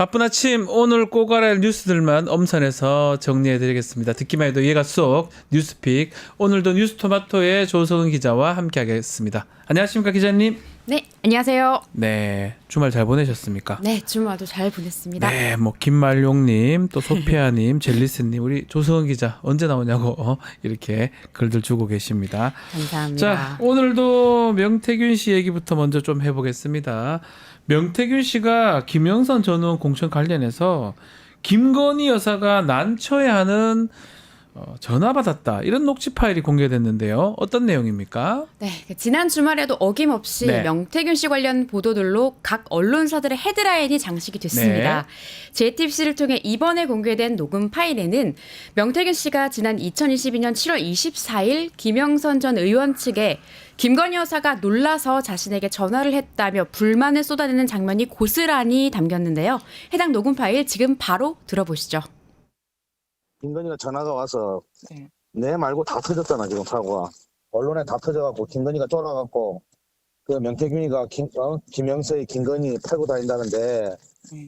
바쁜 아침 오늘 꼭 알아야 할 뉴스들만 엄선해서 정리해드리겠습니다. 듣기만 해도 이해가 쏙 뉴스픽. 오늘도 뉴스토마토의 조성은 기자와 함께하겠습니다. 안녕하십니까 기자님. 네, 안녕하세요. 네, 주말 잘 보내셨습니까? 네, 주말도 잘 보냈습니다. 네, 뭐 김말용님, 또 소피아님, 젤리스님, 우리 조성은 기자 언제 나오냐고 이렇게 글들 주고 계십니다. 감사합니다. 자, 오늘도 명태균 씨 얘기부터 먼저 좀 해보겠습니다. 명태균 씨가 김영선 전 의원 공천 관련해서 김건희 여사가 난처해하는 전화 받았다 이런 녹취 파일이 공개됐는데요. 어떤 내용입니까? 네, 지난 주말에도 어김없이 네. 명태균 씨 관련 보도들로 각 언론사들의 헤드라인이 장식이 됐습니다. JTBC를 통해 이번에 공개된 녹음 파일에는 명태균 씨가 지난 2022년 7월 24일 김영선 전 의원 측에 김건희 여사가 놀라서 자신에게 전화를 했다며 불만을 쏟아내는 장면이 고스란히 담겼는데요. 해당 녹음 파일 지금 바로 들어보시죠. 김건희가 전화가 와서 내 말고 다 터졌잖아 지금 사고가. 언론에 다 터져갖고 김건희가 쫄아갖고 그 명태균이가 김영서의 김건희 팔고 다닌다는데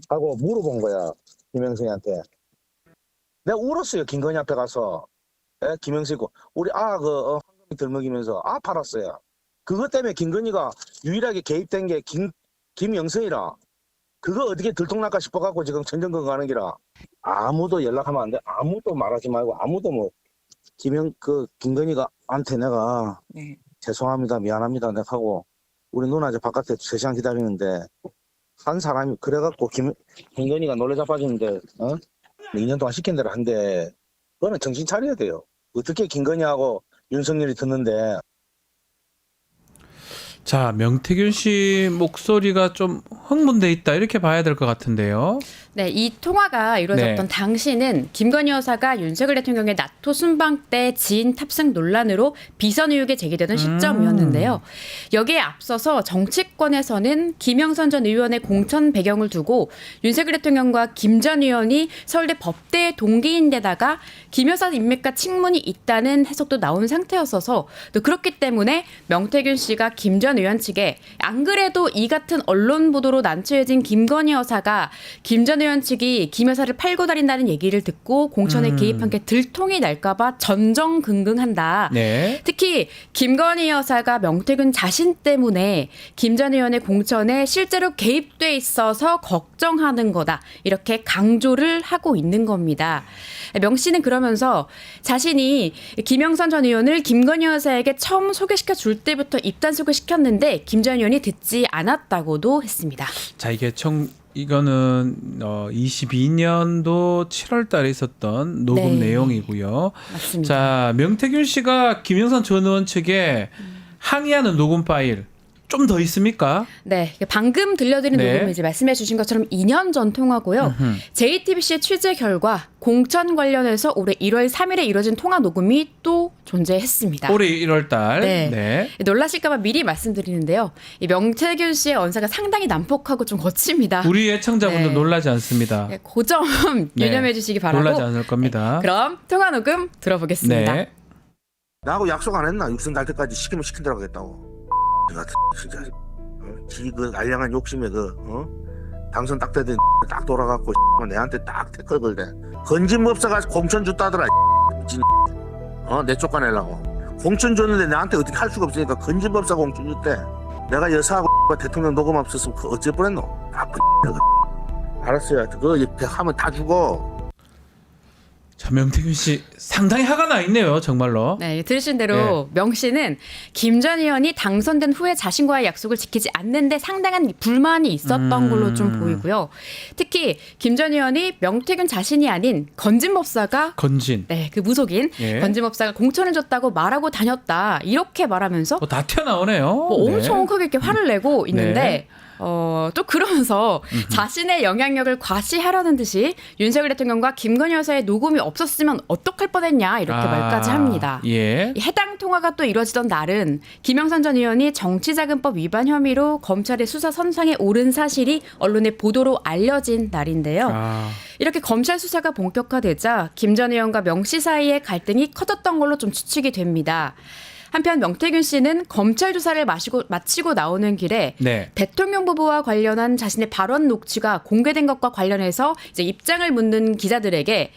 하고 물어본 거야 김영서한테. 내가 울었어요 김건희 앞에 가서. 김영서 있고 우리 황금이 들먹이면서 팔았어요. 그것 때문에 김건희가 유일하게 개입된 게 김영서이라. 그거 어떻게 들통날까 싶어갖고 지금 전전긍긍 하는 기라. 아무도 연락하면 안 돼. 아무도 말하지 말고 아무도 뭐 김건희가 한테 내가 죄송합니다 미안합니다 내가 하고 우리 누나 이제 바깥에 3시간 기다리는데 한 사람이 그래갖고 김건희가 놀래 자빠지는데 2년 동안 시킨 대로 한대. 그거는 정신 차려야 돼요. 어떻게 김건희하고 윤석열이 듣는데. 자, 명태균 씨 목소리가 좀 흥분돼 있다 이렇게 봐야 될 것 같은데요. 네, 이 통화가 이루어졌던 당시는 김건희 여사가 윤석열 대통령의 나토 순방 때 지인 탑승 논란으로 비선 의혹이 제기되던 시점이었는데요. 여기에 앞서서 정치권에서는 김영선 전 의원의 공천 배경을 두고 윤석열 대통령과 김 전 의원이 서울대 법대 동기인데다가 김 여사 인맥과 친문이 있다는 해석도 나온 상태였어서 또 그렇기 때문에 명태균 씨가 김 전 의원 측에 안 그래도 이 같은 언론 보도로 난처해진 김건희 여사가 김 전 의원 측이 김 여사를 팔고 다닌다는 얘기를 듣고 공천에 개입한 게 들통이 날까봐 전전긍긍한다. 네. 특히 김건희 여사가 명태균 자신 때문에 김 전 의원의 공천에 실제로 개입돼 있어서 걱정하는 거다. 이렇게 강조를 하고 있는 겁니다. 명 씨는 그러면서 자신이 김영선 전 의원을 김건희 여사에게 처음 소개시켜 줄 때부터 입단 소개시켰는데 김 전 의원이 듣지 않았다고도 했습니다. 자, 이거는 22년도 7월 달에 있었던 녹음 내용이고요. 맞습니다. 자, 명태균 씨가 김영선 전 의원 측에 항의하는 녹음 파일 좀 더 있습니까? 네, 방금 들려드린 녹음은 이제 말씀해 주신 것처럼 2년 전 통화고요. JTBC의 취재 결과 공천 관련해서 올해 1월 3일에 이뤄진 통화 녹음이 또 존재했습니다. 올해 1월 달. 네. 놀라실까 봐 미리 말씀드리는데요. 이 명태균 씨의 언사가 상당히 난폭하고 좀 거칩니다. 우리 애청자분들 놀라지 않습니다. 네, 그 점 유념해 주시기 바라고. 놀라지 않을 겁니다. 그럼 통화 녹음 들어보겠습니다. 네. 나하고 약속 안 했나? 육선 갈 때까지 시키면 시킨 대로 하겠다고. 내가 진짜 그 알량한 욕심에 당선 딱 되더니 딱 돌아갖고 내한테 딱 태클 걸대. 건진법사가 공천 줬다더라. 내 쫓아내려고. 공천 줬는데 나한테 어떻게 할 수가 없으니까 건진법사가 공천 줬대. 내가 여사하고 대통령 녹음 없었으면 어쩔 뻔했노. 알았어요. 그거 이렇게 하면 다 죽어. 자, 명태균 씨 상당히 화가 나 있네요, 정말로. 네, 들으신 대로 명 씨는 김 전 의원이 당선된 후에 자신과의 약속을 지키지 않는데 상당한 불만이 있었던 걸로 좀 보이고요. 특히 김 전 의원이 명태균 자신이 아닌 건진법사가 네, 그 무속인 건진법사가 공천을 줬다고 말하고 다녔다. 이렇게 말하면서 다 튀어나오네요. 엄청 크게 이렇게 화를 내고 있는데 또 그러면서 자신의 영향력을 과시하려는 듯이 윤석열 대통령과 김건희 여사의 녹음이 없었으면 어떡할 뻔했냐 이렇게 말까지 합니다. 예. 해당 통화가 또 이루어지던 날은 김영선 전 의원이 정치자금법 위반 혐의로 검찰의 수사 선상에 오른 사실이 언론의 보도로 알려진 날인데요. 이렇게 검찰 수사가 본격화되자 김 전 의원과 명 씨 사이의 갈등이 커졌던 걸로 좀 추측이 됩니다. 한편 명태균 씨는 검찰 조사를 마치고 나오는 길에 네. 대통령 부부와 관련한 자신의 발언 녹취가 공개된 것과 관련해서 이제 입장을 묻는 기자들에게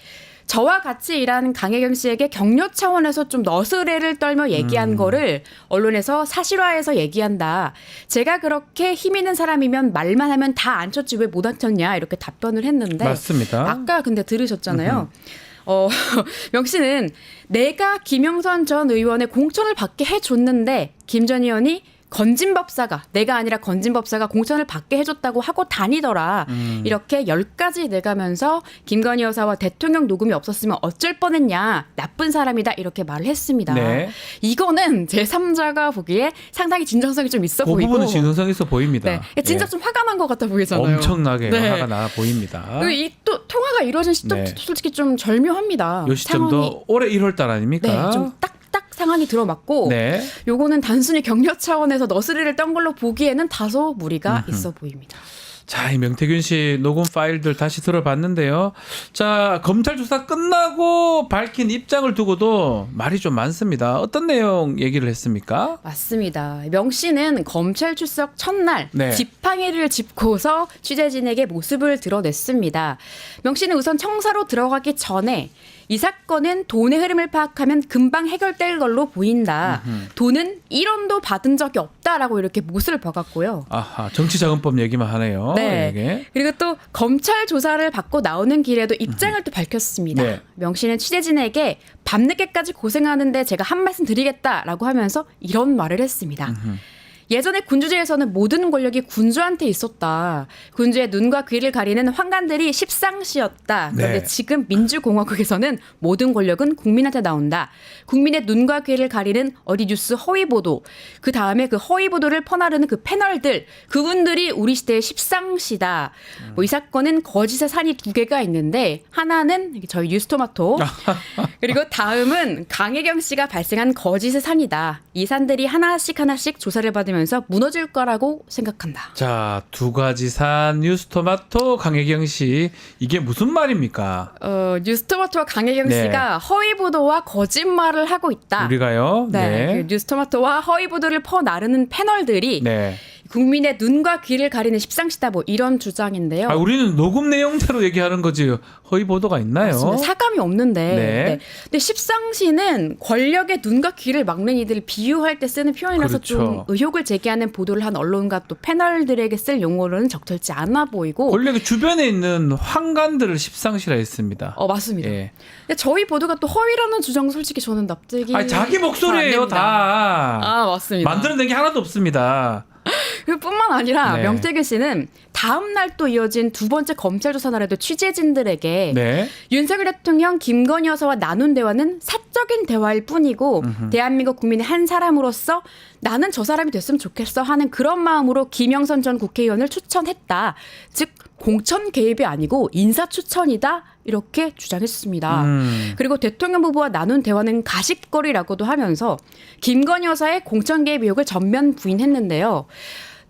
저와 같이 일한 강혜경 씨에게 격려 차원에서 좀 너스레를 떨며 얘기한 거를 언론에서 사실화해서 얘기한다. 제가 그렇게 힘 있는 사람이면 말만 하면 다 안 쳤지 왜 못 앉혔냐 이렇게 답변을 했는데 맞습니다. 아까 근데 들으셨잖아요. 명 씨는 내가 김영선 전 의원의 공천을 받게 해줬는데 김 전 의원이 건진법사가 내가 아니라 건진법사가 공천을 받게 해줬다고 하고 다니더라. 이렇게 10가지 내가면서 김건희 여사와 대통령 녹음이 없었으면 어쩔 뻔했냐. 나쁜 사람이다. 이렇게 말을 했습니다. 네. 이거는 제3자가 보기에 상당히 진정성이 좀 있어 그 보이고. 부분은 진정성 있어 보입니다. 네. 진짜 예. 좀 화가 난 것 같아 보이잖아요. 엄청나게 네. 화가 나 보입니다. 그리고 이 또 통화가 이루어진 시점 네. 솔직히 좀 절묘합니다. 이 시점도 올해 1월달 아닙니까? 네, 좀 딱딱 상황이 들어맞고 네. 요거는 단순히 격려 차원에서 너스리를 떤 걸로 보기에는 다소 무리가 있어 보입니다. 자, 이 명태균 씨 녹음 파일들 다시 들어봤는데요. 자, 검찰 조사 끝나고 밝힌 입장을 두고도 말이 좀 많습니다. 어떤 내용 얘기를 했습니까? 맞습니다. 명 씨는 검찰 출석 첫날 네. 지팡이를 짚고서 취재진에게 모습을 드러냈습니다. 명 씨는 우선 청사로 들어가기 전에 이 사건은 돈의 흐름을 파악하면 금방 해결될 걸로 보인다. 돈은 1원도 받은 적이 없다라고 이렇게 못을 박았고요. 아하, 정치자금법 얘기만 하네요. 네. 이게. 그리고 또 검찰 조사를 받고 나오는 길에도 입장을 또 밝혔습니다. 네. 명 씨는 취재진에게 밤늦게까지 고생하는데 제가 한 말씀 드리겠다라고 하면서 이런 말을 했습니다. 예전에 군주제에서는 모든 권력이 군주한테 있었다. 군주의 눈과 귀를 가리는 황관들이 십상시였다. 그런데 네. 지금 민주공화국에서는 모든 권력은 국민한테 나온다. 국민의 눈과 귀를 가리는 어디 뉴스 허위 보도, 그 다음에 그 허위 보도를 퍼나르는 그 패널들, 그분들이 우리 시대의 십상시다. 뭐 이 사건은 거짓의 산이 2개가 있는데 하나는 저희 뉴스토마토, 그리고 다음은 강혜경 씨가 발생한 거짓의 산이다. 이 산들이 하나씩 조사를 받으면서 무너질 거라고 생각한다. 자, 2가지 산 뉴스토마토 강혜경 씨. 이게 무슨 말입니까? 뉴스토마토와 강혜경 네. 씨가 허위 보도와 거짓말을 하고 있다. 우리가요? 네. 그 뉴스토마토와 허위 보도를 퍼나르는 패널들이 네. 국민의 눈과 귀를 가리는 십상시다 뭐 이런 주장인데요. 아, 우리는 녹음 내용대로 얘기하는 거지 허위 보도가 있나요? 맞습니다. 사감이 없는데. 네. 네. 근데 십상시는 권력의 눈과 귀를 막는 이들을 비유할 때 쓰는 표현이라서 그렇죠. 좀 의혹을 제기하는 보도를 한 언론과 또 패널들에게 쓸 용어로는 적절치 않아 보이고. 권력의 주변에 있는 황관들을 십상시라 했습니다. 맞습니다. 예. 근데 저희 보도가 또 허위라는 주장 솔직히 저는 납득이 아니, 자기 목소리예요, 잘안 다. 됩니다. 맞습니다. 만들어낸 게 하나도 없습니다. 그뿐만 아니라 네. 명태균 씨는 다음 날 또 이어진 두 번째 검찰 조사 날에도 취재진들에게 네. 윤석열 대통령 김건희 여사와 나눈 대화는 사적인 대화일 뿐이고 대한민국 국민의 한 사람으로서 나는 저 사람이 됐으면 좋겠어 하는 그런 마음으로 김영선 전 국회의원을 추천했다. 즉 공천 개입이 아니고 인사 추천이다. 이렇게 주장했습니다. 그리고 대통령 부부와 나눈 대화는 가십거리라고도 하면서 김건희 여사의 공천 개입 의혹을 전면 부인했는데요.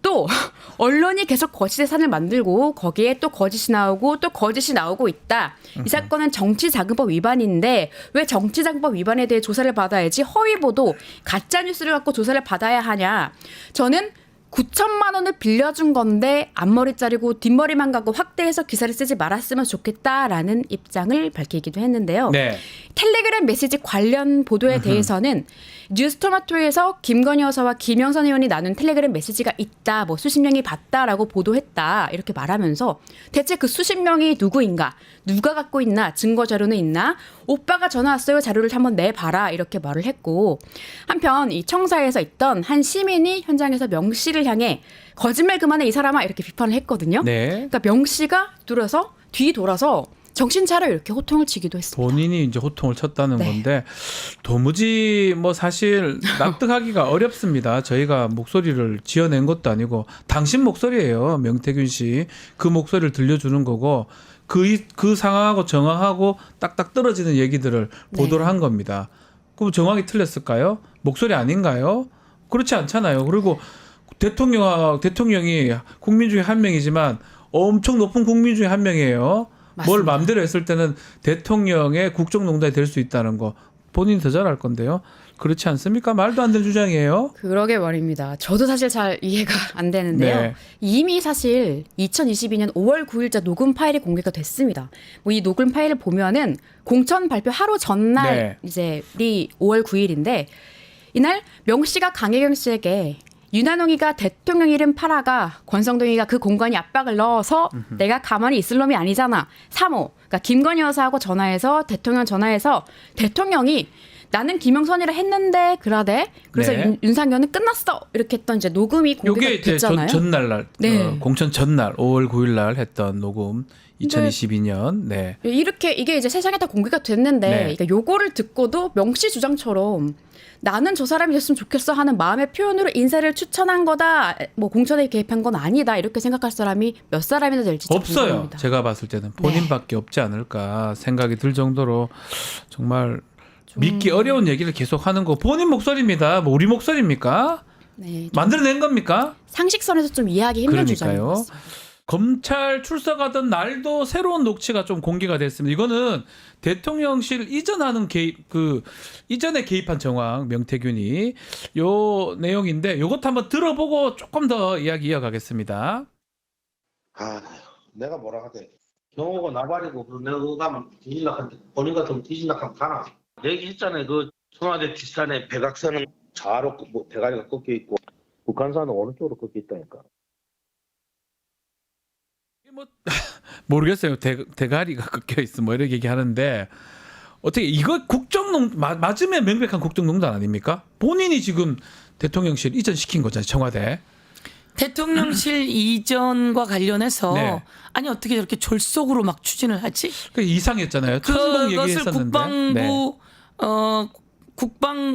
또 언론이 계속 거짓의 산을 만들고 거기에 또 거짓이 나오고 또 거짓이 나오고 있다. 이 사건은 정치자금법 위반인데 왜 정치자금법 위반에 대해 조사를 받아야지 허위 보도, 가짜 뉴스를 갖고 조사를 받아야 하냐. 저는 9천만 원을 빌려준 건데 앞머리 자르고 뒷머리만 가고 확대해서 기사를 쓰지 말았으면 좋겠다라는 입장을 밝히기도 했는데요. 네. 텔레그램 메시지 관련 보도에 대해서는 뉴스토마토에서 김건희 여사와 김영선 의원이 나눈 텔레그램 메시지가 있다. 뭐 수십 명이 봤다라고 보도했다. 이렇게 말하면서 대체 그 수십 명이 누구인가? 누가 갖고 있나? 증거 자료는 있나? 오빠가 전화 왔어요. 자료를 한번 내봐라. 이렇게 말을 했고 한편 이 청사에서 있던 한 시민이 현장에서 명 씨를 향해 거짓말 그만해 이 사람아 이렇게 비판을 했거든요. 네. 그러니까 명 씨가 뒤돌아서 정신 차려 이렇게 호통을 치기도 했습니다. 본인이 이제 호통을 쳤다는 네. 건데 도무지 뭐 사실 납득하기가 어렵습니다. 저희가 목소리를 지어낸 것도 아니고 당신 목소리예요. 명태균 씨. 그 목소리를 들려주는 거고 그 상황하고 정황하고 딱딱 떨어지는 얘기들을 보도를 한 겁니다. 그럼 정황이 틀렸을까요? 목소리 아닌가요? 그렇지 않잖아요. 그리고 대통령이 국민 중에 한 명이지만 엄청 높은 국민 중에 한 명이에요. 맞습니다. 뭘 마음대로 했을 때는 대통령의 국정농단이 될 수 있다는 거 본인이 더 잘 알 건데요. 그렇지 않습니까? 말도 안 되는 주장이에요. 그러게 말입니다. 저도 사실 잘 이해가 안 되는데요. 네. 이미 사실 2022년 5월 9일자 녹음 파일이 공개가 됐습니다. 뭐 이 녹음 파일을 보면은 공천 발표 하루 전날 네. 이제 이 5월 9일인데 이날 명 씨가 강혜경 씨에게 윤한홍이가 대통령 이름 팔아가 권성동이가 그 공간에 압박을 넣어서 내가 가만히 있을 놈이 아니잖아. 3호. 그러니까 김건희 여사하고 전화해서 대통령 전화해서 대통령이 나는 김영선이라 했는데 그러대. 그래서 네. 윤상현은 끝났어. 이렇게 했던 이제 녹음이 공개가 요게 이제 됐잖아요. 전날 네. 공천 전날 5월 9일 날 했던 녹음 2022년. 네. 이렇게 이게 이제 세상에 다 공개가 됐는데 네. 그러니까 요거를 듣고도 명씨 주장처럼 나는 저 사람이 됐으면 좋겠어 하는 마음의 표현으로 인사를 추천한 거다. 뭐 공천에 개입한 건 아니다. 이렇게 생각할 사람이 몇 사람이나 될지 좀 없어요. 궁금합니다. 제가 봤을 때는 본인밖에 없지 않을까 생각이 들 정도로 정말 믿기 어려운 얘기를 계속 하는 거 본인 목소리입니다. 뭐 우리 목소리입니까? 네, 좀 만들어낸 겁니까? 상식선에서 좀 이해하기 힘든 주장인 것 그러니까요. 같습니다. 검찰 출석하던 날도 새로운 녹취가 좀 공개가 됐습니다. 이거는 대통령실 이전하는 개입 이전에 개입한 정황 명태균이 요 내용인데 요것도 한번 들어보고 조금 더 이야기 이어가겠습니다. 아, 내가 뭐라 하대. 경호가 나발이고, 그리고 내가 그거 가면 뒤질락한테, 본인 같으면 뒤질락하면 가나. 얘기했잖아요. 그 청와대 뒷산에 백악산은 좌로 뭐 대가리가 꺾여 있고, 북한산은 오른쪽으로 꺾여 있다니까. 뭐 모르겠어요. 대가리가 꺾여 있어 뭐 이렇게 얘기하는데 어떻게 이거 국정농 맞으면 명백한 국정농단 아닙니까? 본인이 지금 대통령실 이전시킨 거잖아요. 청와대. 대통령실 이전과 관련해서 네. 아니 어떻게 저렇게 졸속으로 막 추진을 하지? 그 이상했잖아요. 천공 그것을 얘기했었는데. 국방부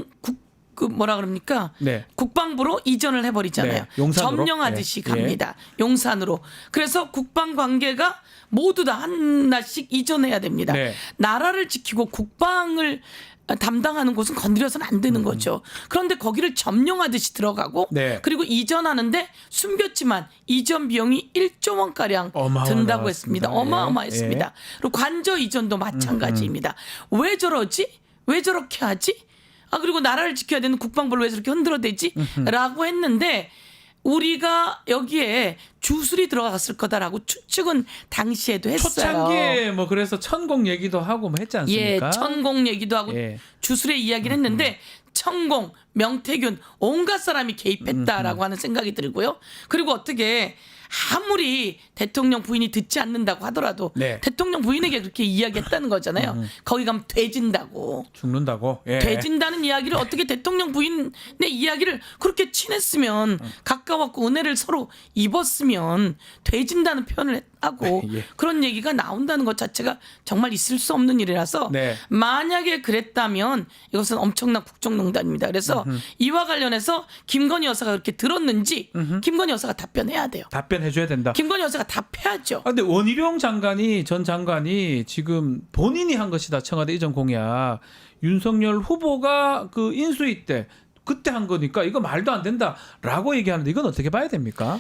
그 뭐라 그럽니까? 네. 국방부로 이전을 해버리잖아요. 네, 용산으로? 점령하듯이 예. 갑니다. 용산으로. 그래서 국방 관계가 모두 다 하나씩 이전해야 됩니다. 네. 나라를 지키고 국방을 담당하는 곳은 건드려서는 안 되는 거죠. 그런데 거기를 점령하듯이 들어가고 네. 그리고 이전하는데 숨겼지만 이전 비용이 1조 원가량 든다고 했습니다. 예. 어마어마했습니다. 예. 그리고 관저 이전도 마찬가지입니다. 왜 저러지? 왜 저렇게 하지? 아 그리고 나라를 지켜야 되는 국방부를 왜 저렇게 흔들어대지? 라고 했는데 우리가 여기에 주술이 들어갔을 거다라고 추측은 당시에도 했어요. 초창기에 뭐 그래서 천공 얘기도 하고 뭐 했지 않습니까? 예, 천공 얘기도 하고 예. 주술의 이야기를 했는데 천공, 명태균 온갖 사람이 개입했다라고 하는 생각이 들고요. 그리고 어떻게 아무리 대통령 부인이 듣지 않는다고 하더라도 네. 대통령 부인에게 그렇게 이야기했다는 거잖아요. 거기 가면 돼진다고. 죽는다고. 예. 돼진다는 이야기를 어떻게 대통령 부인의 이야기를 그렇게 친했으면 가까웠고 은혜를 서로 입었으면 돼진다는 표현을 하고 예. 그런 얘기가 나온다는 것 자체가 정말 있을 수 없는 일이라서 네. 만약에 그랬다면 이것은 엄청난 국정농단입니다. 그래서 이와 관련해서 김건희 여사가 그렇게 들었는지 김건희 여사가 답변해야 돼요. 답변해줘야 된다. 김건희 여사가 답해야죠. 아, 근데 원희룡 전 장관이 지금 본인이 한 것이다. 청와대 이전 공약. 윤석열 후보가 그 인수위 때 그때 한 거니까 이거 말도 안 된다라고 얘기하는데 이건 어떻게 봐야 됩니까?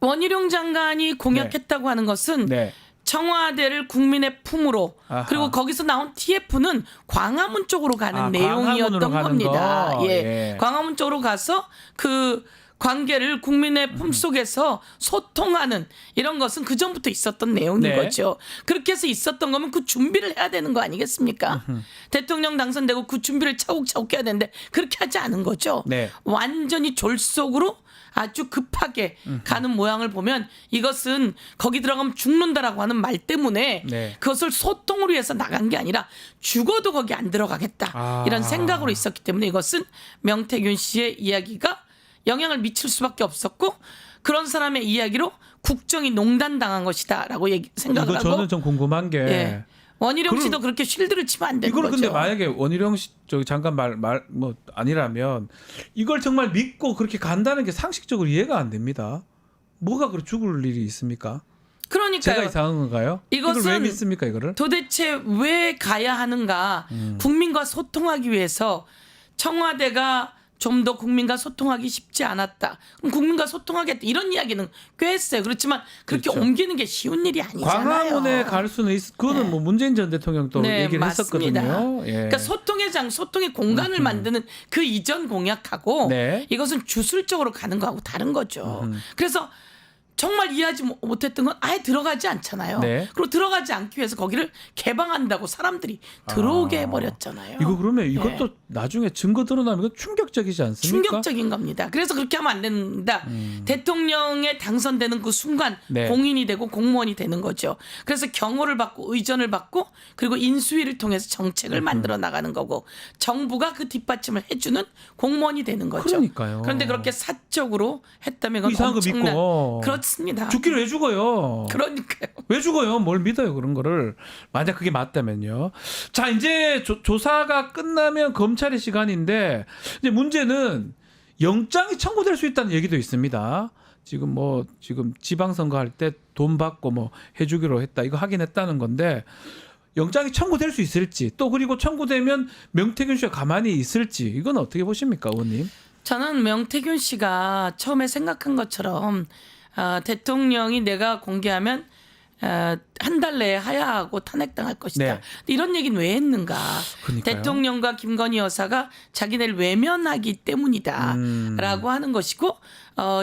원희룡 장관이 공약했다고 하는 것은 네. 청와대를 국민의 품으로 아하. 그리고 거기서 나온 TF는 광화문 쪽으로 가는 아, 내용이었던 광화문으로 가는 겁니다. 거. 예. 예. 광화문 쪽으로 가서 그 관계를 국민의 품 속에서 소통하는 이런 것은 그 전부터 있었던 내용인 네. 거죠. 그렇게 해서 있었던 거면 그 준비를 해야 되는 거 아니겠습니까? 대통령 당선되고 그 준비를 차곡차곡 해야 되는데 그렇게 하지 않은 거죠. 네. 완전히 졸속으로 아주 급하게 가는 모양을 보면 이것은 거기 들어가면 죽는다라고 하는 말 때문에 네. 그것을 소통으로 해서 나간 게 아니라 죽어도 거기 안 들어가겠다 아. 이런 생각으로 있었기 때문에 이것은 명태균 씨의 이야기가 영향을 미칠 수밖에 없었고 그런 사람의 이야기로 국정이 농단당한 것이다라고 생각을 이거 하고 저는 좀 궁금한 게 예. 원희룡 씨도 그렇게 쉴드를 치면 안 되는 이걸 거죠. 근데 만약에 원희룡 씨 저기 잠깐 말 뭐 아니라면 이걸 정말 믿고 그렇게 간다는 게 상식적으로 이해가 안 됩니다. 뭐가 그렇게 죽을 일이 있습니까? 그러니까요. 제가 이상한 건가요? 이걸 왜 이것은 믿습니까 이거를? 도대체 왜 가야 하는가? 국민과 소통하기 위해서 청와대가 좀 더 국민과 소통하기 쉽지 않았다. 그럼 국민과 소통하겠다. 이런 이야기는 꽤 했어요. 그렇지만 그렇게 그렇죠. 옮기는 게 쉬운 일이 아니잖아요. 광화문에 갈 수는 그거는 네. 뭐 문재인 전 대통령도 네, 얘기를 맞습니다. 했었거든요. 예. 그러니까 소통의 공간을 만드는 그 이전 공약하고 네. 이것은 주술적으로 가는 거하고 다른 거죠. 그래서 정말 이해하지 못했던 건 아예 들어가지 않잖아요. 네. 그리고 들어가지 않기 위해서 거기를 개방한다고 사람들이 들어오게 해버렸잖아요. 이거 그러면 이것도 네. 나중에 증거 드러나면 이거 충격적이지 않습니까? 충격적인 겁니다. 그래서 그렇게 하면 안 된다. 대통령에 당선되는 그 순간 네. 공인이 되고 공무원이 되는 거죠. 그래서 경호를 받고 의전을 받고 그리고 인수위를 통해서 정책을 만들어 나가는 거고 정부가 그 뒷받침을 해주는 공무원이 되는 거죠. 그러니까요. 그런데 그렇게 사적으로 했다면 그건 이상한 거 엄청난 믿고. 그렇습니다. 죽기를 왜 죽어요? 그러니까요. 왜 죽어요? 뭘 믿어요 그런 거를. 만약 그게 맞다면요. 자 이제 조사가 끝나면 검찰의 시간인데 이제 문제는 영장이 청구될 수 있다는 얘기도 있습니다. 지금 지방선거 할 때 돈 받고 뭐 해주기로 했다 이거 하긴 했다는 건데 영장이 청구될 수 있을지 또 그리고 청구되면 명태균 씨가 가만히 있을지 이건 어떻게 보십니까 의원님? 저는 명태균 씨가 처음에 생각한 것처럼 대통령이 내가 공개하면 한 달 내에 하야하고 탄핵당할 것이다. 네. 근데 이런 얘기는 왜 했는가? 그러니까요. 대통령과 김건희 여사가 자기네를 외면하기 때문이다라고 하는 것이고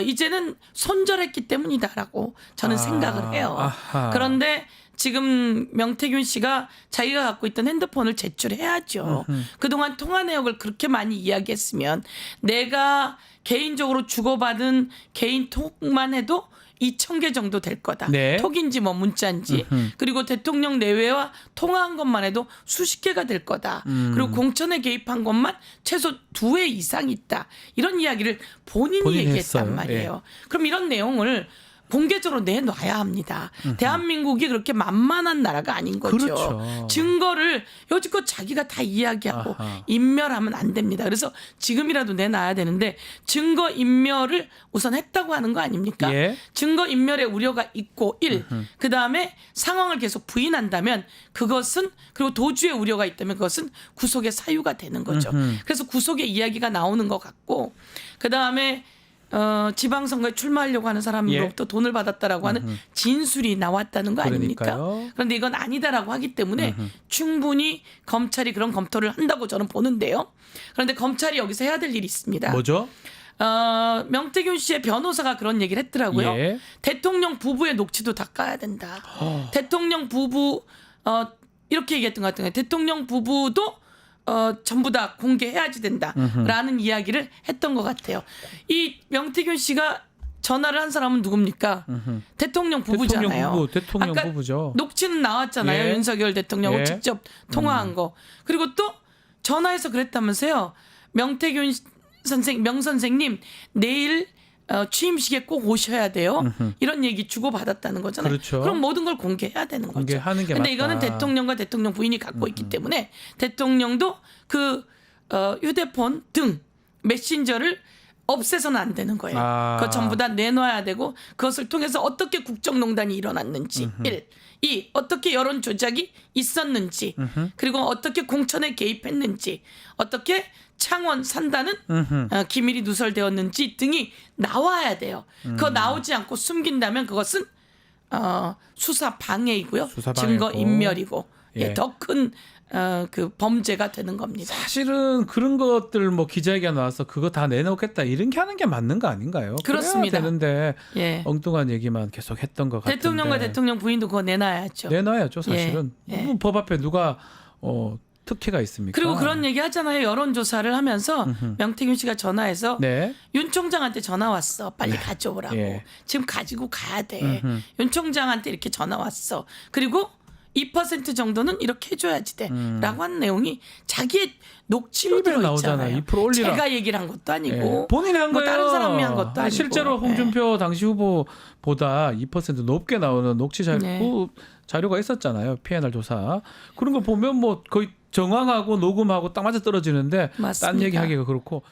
이제는 손절했기 때문이다라고 저는 생각을 해요. 아하. 그런데 지금 명태균 씨가 자기가 갖고 있던 핸드폰을 제출해야죠. 그동안 통화 내역을 그렇게 많이 이야기했으면 내가 개인적으로 주고받은 개인 톡만 해도 2,000개 정도 될 거다. 네. 톡인지 뭐 문자인지. 그리고 대통령 내외와 통화한 것만 해도 수십 개가 될 거다. 그리고 공천에 개입한 것만 최소 2회 이상 있다. 이런 이야기를 본인이 얘기했단 했어요. 말이에요. 그럼 이런 내용을 공개적으로 내놔야 합니다. 대한민국이 그렇게 만만한 나라가 아닌 거죠. 그렇죠. 증거를 여지껏 자기가 다 이야기하고 아하. 인멸하면 안 됩니다. 그래서 지금이라도 내놔야 되는데 증거 인멸을 우선 했다고 하는 거 아닙니까? 예. 증거 인멸의 우려가 있고 그다음에 상황을 계속 부인한다면 그것은 그리고 도주의 우려가 있다면 그것은 구속의 사유가 되는 거죠. 그래서 구속의 이야기가 나오는 것 같고 그다음에 지방선거에 출마하려고 하는 사람으로부터 돈을 받았다라고 하는 진술이 나왔다는 거 아닙니까? 그러니까요. 그런데 이건 아니다라고 하기 때문에 충분히 검찰이 그런 검토를 한다고 저는 보는데요. 그런데 검찰이 여기서 해야 될 일이 있습니다. 뭐죠? 명태균 씨의 변호사가 그런 얘기를 했더라고요. 예. 대통령 부부의 녹취도 다 까야 된다. 대통령 부부 이렇게 얘기했던 것 같은 거예요. 대통령 부부도 전부 다 공개해야지 된다라는 이야기를 했던 것 같아요. 이 명태균 씨가 전화를 한 사람은 누굽니까? 대통령 부부잖아요. 대통령 아까 부부죠. 녹취는 나왔잖아요. 예. 윤석열 대통령하고 예. 직접 통화한 거. 그리고 또 전화해서 그랬다면서요. 명태균 명 선생님 내일 취임식에 꼭 오셔야 돼요. 이런 얘기 주고받았다는 거잖아요. 그렇죠. 그럼 모든 걸 공개해야 되는 거죠. 공개하는 게 근데 맞다. 이거는 대통령과 대통령 부인이 갖고 있기 때문에 대통령도 그 휴대폰 등 메신저를 없애서는 안 되는 거예요. 그거 전부 다 내놔야 되고 그것을 통해서 어떻게 국정농단이 일어났는지 1. 2. 어떻게 여론 조작이 있었는지 그리고 어떻게 공천에 개입했는지 어떻게 창원 산다는 기밀이 누설되었는지 등이 나와야 돼요. 그거 나오지 않고 숨긴다면 그것은 수사 방해이고요. 수사 증거 방해고. 인멸이고 예. 더 큰 그 범죄가 되는 겁니다. 사실은 그런 것들 뭐 기자회견 나와서 그거 다 내놓겠다 이런 게 하는 게 맞는 거 아닌가요? 그렇습니다. 그래야 되는데 예. 엉뚱한 얘기만 계속 했던 것 같은데. 대통령과 대통령 부인도 그거 내놔야죠. 내놔야죠 사실은. 예. 예. 뭐 법 앞에 누가 특혜가 있습니까? 그리고 그런 얘기 하잖아요. 여론조사를 하면서 명태균 씨가 전화해서 네. 윤 총장한테 전화 왔어. 빨리 가져오라고. 예. 지금 가지고 가야 돼. 윤 총장한테 이렇게 전화 왔어. 그리고 2% 정도는 이렇게 해줘야지 돼. 라고 하는 내용이 자기의 녹취로 입에 들어있잖아요. 나오잖아요. 2% 올리라. 제가 얘기를 한 것도 아니고. 예. 본인이 한 뭐 거예요. 다른 사람이 한 것도 아니고. 실제로 홍준표 당시 후보보다 2% 높게 나오는 녹취 네. 자료가 있었잖아요. PNR 조사. 그런 거 보면 뭐 거의 정황하고 녹음하고 딱 맞아 떨어지는데 딴 맞습니다. 얘기하기가 그렇고.